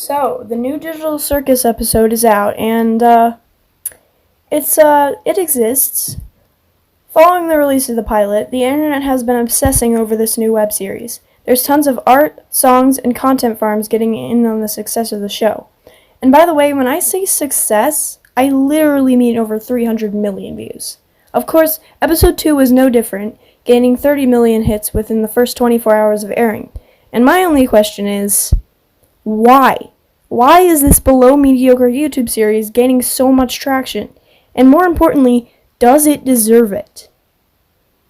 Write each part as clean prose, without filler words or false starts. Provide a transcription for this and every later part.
So, the new Digital Circus episode is out, and it exists. Following the release of the pilot, the internet has been obsessing over this new web series. There's tons of art, songs, and content farms getting in on the success of the show. And by the way, when I say success, I literally mean over 300 million views. Of course, episode 2 was no different, gaining 30 million hits within the first 24 hours of airing. And my only question is, why? Why is this below mediocre YouTube series gaining so much traction? And more importantly, does it deserve it?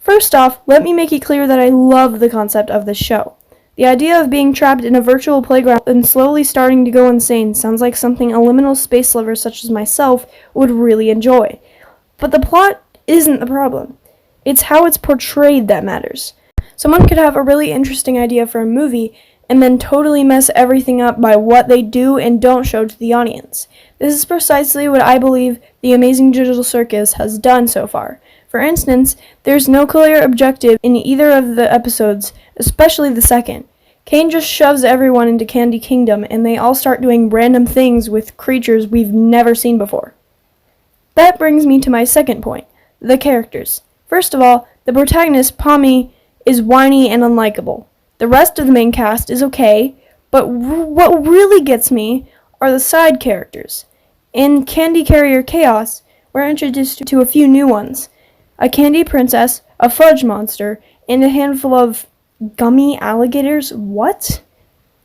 First off, let me make it clear that I love the concept of this show. The idea of being trapped in a virtual playground and slowly starting to go insane sounds like something a liminal space lover such as myself would really enjoy. But the plot isn't the problem. It's how it's portrayed that matters. Someone could have a really interesting idea for a movie and then totally mess everything up by what they do and don't show to the audience. This is precisely what I believe the Amazing Digital Circus has done so far. For instance, there's no clear objective in either of the episodes, especially the second. Kane just shoves everyone into Candy Kingdom and they all start doing random things with creatures we've never seen before. That brings me to my second point, the characters. First of all, the protagonist, Pommy, is whiny and unlikable. The rest of the main cast is okay, but what really gets me are the side characters. In Candy Carrier Chaos, we're introduced to a few new ones. A candy princess, a fudge monster, and a handful of gummy alligators. What?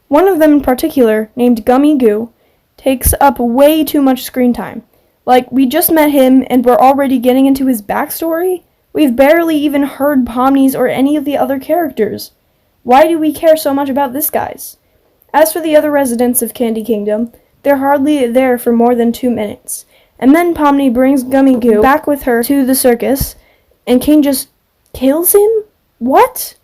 One of them in particular, named Gummy Goo, takes up way too much screen time. Like, we just met him and we're already getting into his backstory? We've barely even heard Pomni's or any of the other characters. Why do we care so much about this guy's? As for the other residents of Candy Kingdom, they're hardly there for more than 2 minutes. And then Pomni brings Gummy Goo back with her to the circus, and Kane just kills him? What?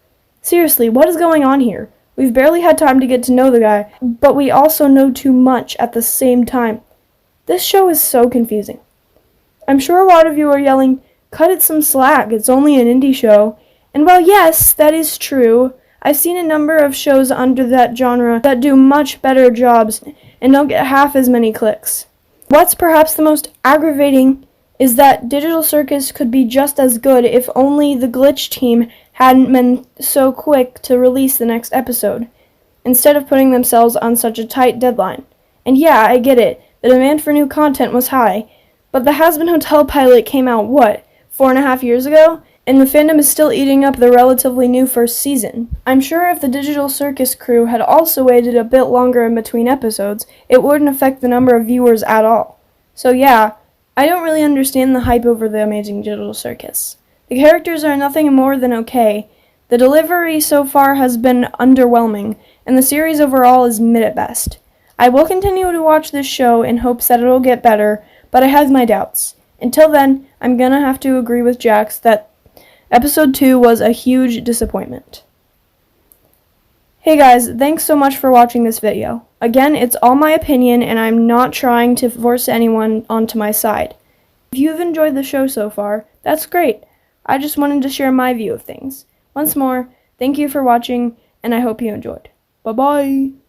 Seriously, what is going on here? We've barely had time to get to know the guy, but we also know too much at the same time. This show is so confusing. I'm sure a lot of you are yelling, "Cut it some slack, it's only an indie show." And while yes, that is true, I've seen a number of shows under that genre that do much better jobs and don't get half as many clicks. What's perhaps the most aggravating is that Digital Circus could be just as good if only the Glitch team hadn't been so quick to release the next episode, instead of putting themselves on such a tight deadline. And yeah, I get it, the demand for new content was high, but the Has Been Hotel pilot came out, 4.5 years ago? And the fandom is still eating up the relatively new first season. I'm sure if the Digital Circus crew had also waited a bit longer in between episodes, it wouldn't affect the number of viewers at all. So yeah, I don't really understand the hype over the Amazing Digital Circus. The characters are nothing more than okay, the delivery so far has been underwhelming, and the series overall is mid at best. I will continue to watch this show in hopes that it'll get better, but I have my doubts. Until then, I'm gonna have to agree with Jax that Episode 2 was a huge disappointment. Hey guys, thanks so much for watching this video. Again, it's all my opinion and I'm not trying to force anyone onto my side. If you've enjoyed the show so far, that's great. I just wanted to share my view of things. Once more, thank you for watching and I hope you enjoyed. Bye-bye!